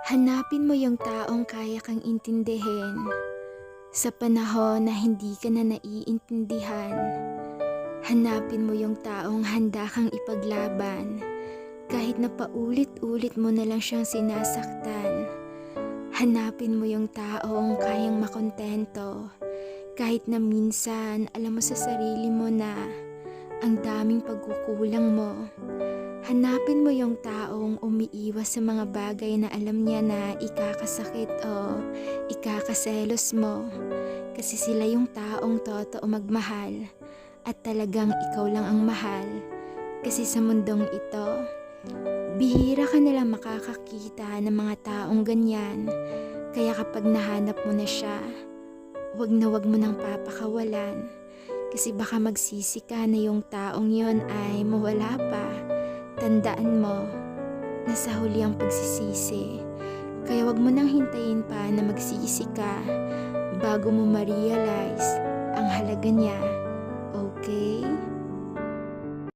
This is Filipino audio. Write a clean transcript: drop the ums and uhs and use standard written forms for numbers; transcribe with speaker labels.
Speaker 1: Hanapin mo yung taong kaya kang intindihin sa panahon na hindi ka na naiintindihan. Hanapin mo yung taong handa kang ipaglaban kahit na paulit-ulit mo na lang siyang sinasaktan. Hanapin mo yung taong kayang makontento kahit na minsan alam mo sa sarili mo na ang daming pagkukulang mo. Hanapin mo yung taong umiiwas sa mga bagay na alam niya na ikakasakit o ikakaselos mo. Kasi sila yung taong totoo magmahal at talagang ikaw lang ang mahal. Kasi sa mundong ito, bihira ka nalang makakakita ng mga taong ganyan. Kaya kapag nahanap mo na siya, wag mo nang papakawalan. Kasi baka magsisi ka na yung taong yon ay mawala pa. Tandaan mo na sa huli ang pagsisisi. Kaya wag mo nang hintayin pa na magsisi ka bago mo ma-realize ang halaga niya.